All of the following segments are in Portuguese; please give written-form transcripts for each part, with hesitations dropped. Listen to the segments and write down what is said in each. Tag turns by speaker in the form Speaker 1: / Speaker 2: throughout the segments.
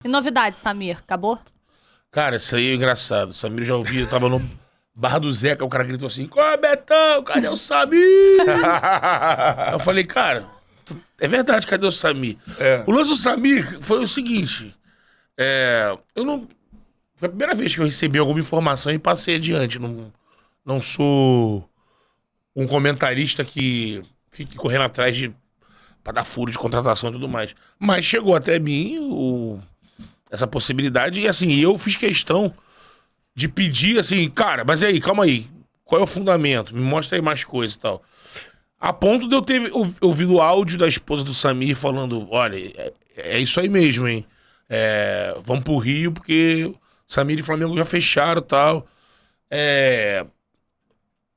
Speaker 1: E novidade, Samir, acabou?
Speaker 2: Cara, isso aí é engraçado. O Samir já ouvi, eu tava no Barra do Zeca, o cara gritou assim, qual é, Betão? Cadê o Samir? Eu falei, cara, é verdade, cadê o Samir?
Speaker 3: É.
Speaker 2: O lance do Samir foi o seguinte, eu não... Foi a primeira vez que eu recebi alguma informação e passei adiante. Não sou um comentarista que fique correndo atrás pra dar furo de contratação e tudo mais. Mas chegou até mim essa possibilidade e assim, eu fiz questão de pedir assim, cara, mas e aí, calma aí, qual é o fundamento? Me mostra aí mais coisas e tal. A ponto de eu ter ouvido o áudio da esposa do Samir falando, olha, é isso aí mesmo, hein? Vamos pro Rio porque Samir e Flamengo já fecharam e tal.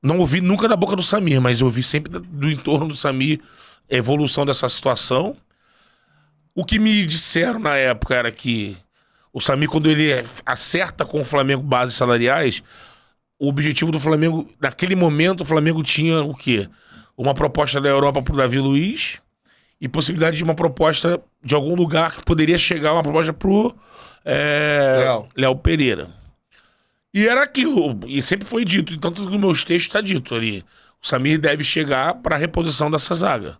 Speaker 2: Não ouvi nunca da boca do Samir, mas eu ouvi sempre do entorno do Samir a evolução dessa situação. O que me disseram na época era que o Samir, quando ele acerta com o Flamengo bases salariais, o objetivo do Flamengo, naquele momento, o Flamengo tinha o quê? Uma proposta da Europa pro Davi Luiz e possibilidade de uma proposta de algum lugar que poderia chegar uma proposta pro Léo Pereira. E era aquilo, e sempre foi dito, e tanto que nos meus textos está dito ali, o Samir deve chegar para a reposição dessa zaga.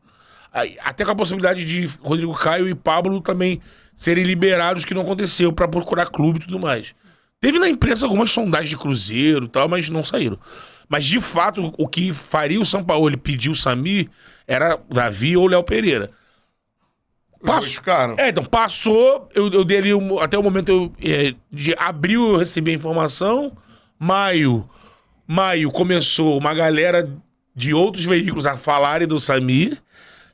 Speaker 2: Até com a possibilidade de Rodrigo Caio e Pablo também serem liberados, que não aconteceu, para procurar clube e tudo mais. Teve na imprensa algumas sondagens de Cruzeiro e tal, mas não saíram. Mas, de fato, o que faria o São Paulo pedir o Samir era Davi ou Léo Pereira. Então, passou, eu dei ali, até o momento de abril eu recebi a informação, maio começou uma galera de outros veículos a falarem do Samir,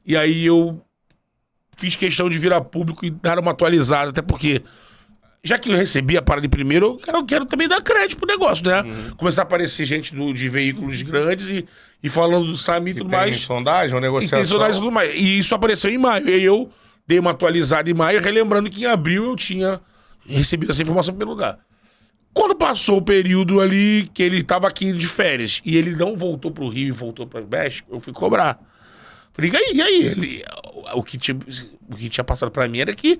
Speaker 2: e aí eu fiz questão de vir a público e dar uma atualizada, até porque, já que eu recebi a parada de primeiro, eu quero também dar crédito pro negócio, né? Começar a aparecer gente de veículos grandes e falando do Samir e tudo mais.
Speaker 3: Tem sondagem, uma negociação.
Speaker 2: Tem sondagem e tudo mais. E isso apareceu em maio, e aí eu dei uma atualizada em maio, relembrando que em abril eu tinha recebido essa informação pelo lugar. Quando passou o período ali que ele estava aqui de férias e ele não voltou pro Rio e voltou para o México, eu fui cobrar. Falei, e aí? O que tinha passado para mim era que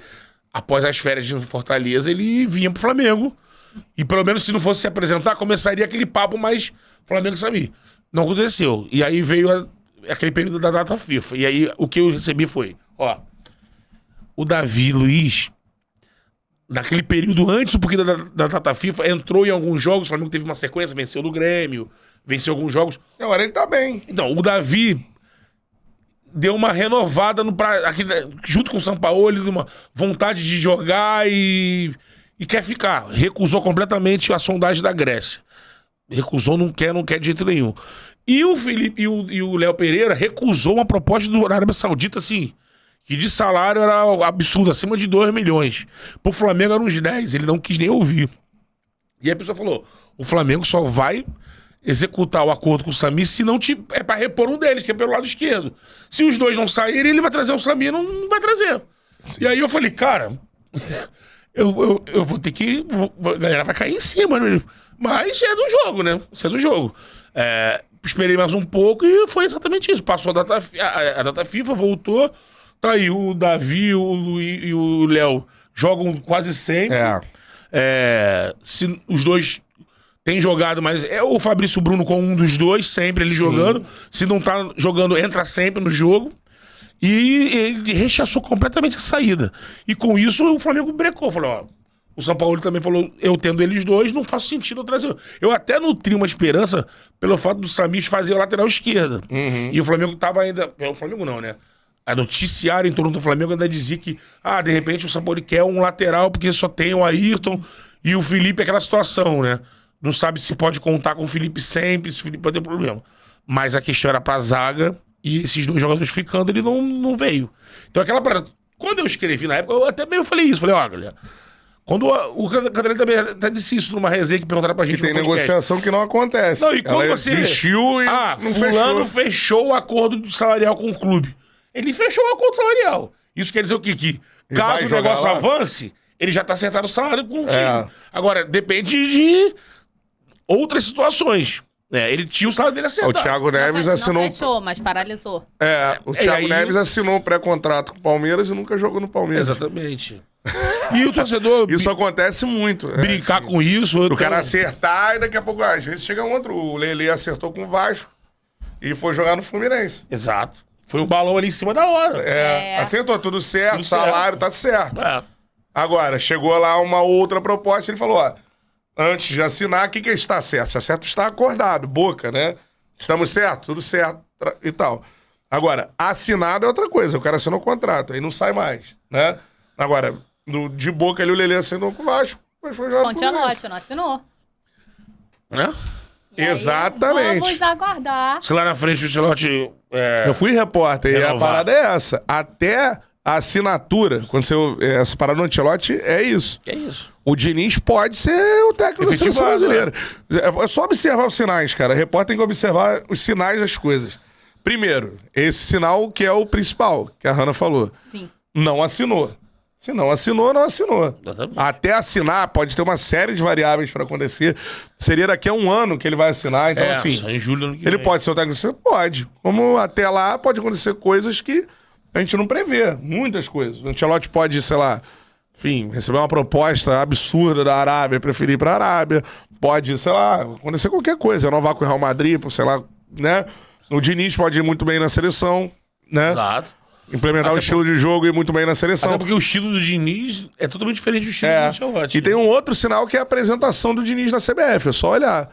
Speaker 2: após as férias de Fortaleza ele vinha pro Flamengo e pelo menos se não fosse se apresentar, começaria aquele papo mais Flamengo Samir. Não aconteceu. E aí veio aquele período da data FIFA. E aí o que eu recebi foi, o Davi Luiz, naquele período antes um pouquinho da data FIFA, entrou em alguns jogos, o Flamengo teve uma sequência, venceu do Grêmio, venceu alguns jogos.
Speaker 3: Agora ele tá bem.
Speaker 2: Então, o Davi deu uma renovada junto com o São Paulo, ele deu uma vontade de jogar e quer ficar. Recusou completamente a sondagem da Grécia. Recusou, não quer de jeito nenhum. E o Felipe e o Léo Pereira recusou uma proposta da Arábia Saudita, assim, que de salário era absurdo, acima de 2 milhões. Pro Flamengo era uns 10, ele não quis nem ouvir. E aí a pessoa falou, o Flamengo só vai executar o acordo com o Samir se não é pra repor um deles, que é pelo lado esquerdo. Se os dois não saírem, ele vai trazer o Samir, não vai trazer. Sim. E aí eu falei, cara, eu vou ter que... A galera vai cair em cima, né? Mas é do jogo, né? Isso é do jogo. Esperei mais um pouco e foi exatamente isso. Passou a data FIFA, voltou... Tá aí, o Davi, o Luiz e o Léo jogam quase sempre. Se os dois têm jogado, mas é o Fabrício Bruno com um dos dois, sempre ele jogando. Se não tá jogando, entra sempre no jogo. E ele rechaçou completamente a saída. E com isso o Flamengo brecou. Falou, o São Paulo também falou, eu tendo eles dois, não faz sentido eu trazer. Eu até nutri uma esperança pelo fato do Samir fazer a lateral esquerda. E o Flamengo tava ainda... O Flamengo não, né? A noticiário em torno do Flamengo ainda dizia que, de repente o São Paulo quer um lateral porque só tem o Ayrton e o Felipe, aquela situação, né? Não sabe se pode contar com o Felipe sempre, se o Felipe pode ter problema. Mas a questão era pra zaga e esses dois jogadores ficando, ele não veio. Então aquela parada... Quando eu escrevi na época, eu até mesmo falei isso. Falei, galera, quando o Cantarelli também até disse isso numa resenha que perguntaram pra gente.
Speaker 3: E tem negociação que não acontece.
Speaker 2: Não, e quando você...
Speaker 3: existiu e
Speaker 2: não fulano fechou o acordo salarial com o clube. Ele fechou o acordo salarial. Isso quer dizer o quê? Que caso o negócio avance, ele já tá acertado o salário com o time. Agora, depende de outras situações. Ele tinha o salário dele acertado.
Speaker 3: O Thiago Neves assinou...
Speaker 1: Não fechou, mas paralisou.
Speaker 3: O Thiago Neves assinou um pré-contrato com o Palmeiras e nunca jogou no Palmeiras.
Speaker 2: Exatamente. E o torcedor
Speaker 3: Isso acontece muito.
Speaker 2: brincar
Speaker 3: assim,
Speaker 2: com isso...
Speaker 3: o cara acertar e daqui a pouco, às vezes, chega outro. O Lelê acertou com o Vasco e foi jogar no Fluminense.
Speaker 2: Exato. Foi um balão ali em cima da hora.
Speaker 3: Acertou, tudo certo,
Speaker 2: Tudo
Speaker 3: salário tá certo.
Speaker 2: É.
Speaker 3: Agora, chegou lá uma outra proposta, ele falou, ó, antes de assinar, o que está certo? Está certo, está acordado, boca, né? Estamos certo, tudo certo e tal. Agora, assinado é outra coisa, o cara assinou o contrato, aí não sai mais, né? Agora, de boca ali o Lelê assinou com o Vasco, mas foi já no
Speaker 1: Ponte Anote, não assinou.
Speaker 2: Né?
Speaker 1: E aí,
Speaker 3: Exatamente.
Speaker 1: vamos aguardar.
Speaker 2: Se lá na frente o Ancelotti...
Speaker 3: Eu fui repórter e a
Speaker 2: Renovar.
Speaker 3: parada é essa. Até a assinatura, quando você... Essa parada do Ancelotti é isso.
Speaker 2: É isso.
Speaker 3: O Diniz pode ser o técnico da seleção
Speaker 2: Efetivado,
Speaker 3: brasileira. É só observar os sinais, cara. O repórter tem que observar os sinais das coisas. Primeiro, esse sinal que é o principal, que a Hanna falou.
Speaker 1: Sim.
Speaker 3: Não assinou. Se não assinou, não assinou.
Speaker 2: Exatamente.
Speaker 3: Até assinar, pode ter uma série de variáveis para acontecer. Seria daqui a um ano que ele vai assinar. Então, assim,
Speaker 2: só em julho ano que
Speaker 3: ele
Speaker 2: vem.
Speaker 3: pode ser o técnico? Você pode. Como até lá pode acontecer coisas que a gente não prevê. Muitas coisas. O Ancelotti pode, sei lá, enfim, receber uma proposta absurda da Arábia, preferir ir pra Arábia. Pode, sei lá, acontecer qualquer coisa. Renovar com o Real Madrid, sei lá, né? O Diniz pode ir muito bem na seleção, né?
Speaker 2: Exato.
Speaker 3: Implementar o estilo de jogo e ir muito bem na seleção.
Speaker 2: Até porque o estilo do Diniz é totalmente diferente do estilo do Ancelotti.
Speaker 3: E tem um outro sinal que é a apresentação do Diniz na CBF. É só olhar.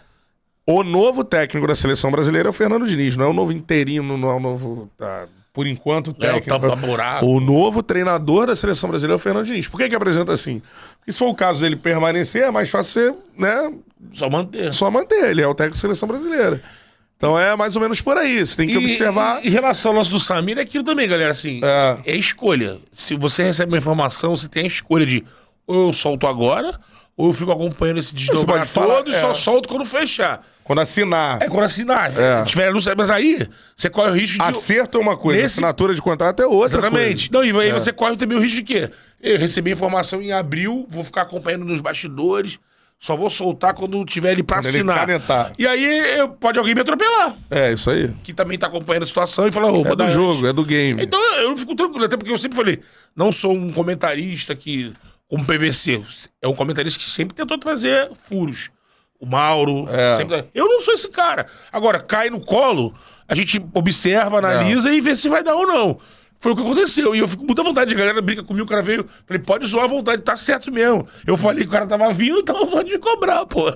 Speaker 3: O novo técnico da seleção brasileira é o Fernando Diniz. Não é o novo interino, não é o novo... por enquanto, técnico. O novo treinador da seleção brasileira é o Fernando Diniz. Por que apresenta assim? Porque se for o caso dele permanecer, é mais fácil ser, né?
Speaker 2: Só manter.
Speaker 3: Ele é o técnico da seleção brasileira. Então é mais ou menos por aí. Você tem que observar...
Speaker 2: Em relação ao lance do Samir, é aquilo também, galera. Assim, é escolha. Se você recebe uma informação, você tem a escolha de ou eu solto agora, ou eu fico acompanhando esse desdobrar todo e só solto quando fechar.
Speaker 3: Quando assinar.
Speaker 2: Quando assinar. Tiver, não sei, mas aí você corre o risco de...
Speaker 3: Acerto é uma coisa, assinatura de contrato é outra.
Speaker 2: Exatamente. Não, e aí você corre também o risco de quê? Eu recebi informação em abril, vou ficar acompanhando nos bastidores, só vou soltar quando tiver ele pra assinar. E aí pode alguém me atropelar.
Speaker 3: É, isso aí.
Speaker 2: Que também tá acompanhando a situação e fala, vou
Speaker 3: É do jogo, é do game.
Speaker 2: Então eu fico tranquilo, até porque eu sempre falei, não sou um comentarista que, como PVC, é um comentarista que sempre tentou trazer furos. O Mauro, sempre... Eu não sou esse cara. Agora, cai no colo, a gente observa, analisa e vê se vai dar ou não. Foi o que aconteceu. E eu fico com muita vontade. A galera brinca comigo, o cara veio. Falei, pode zoar à vontade, tá certo mesmo. Eu falei que o cara tava vindo, então pode me cobrar, pô.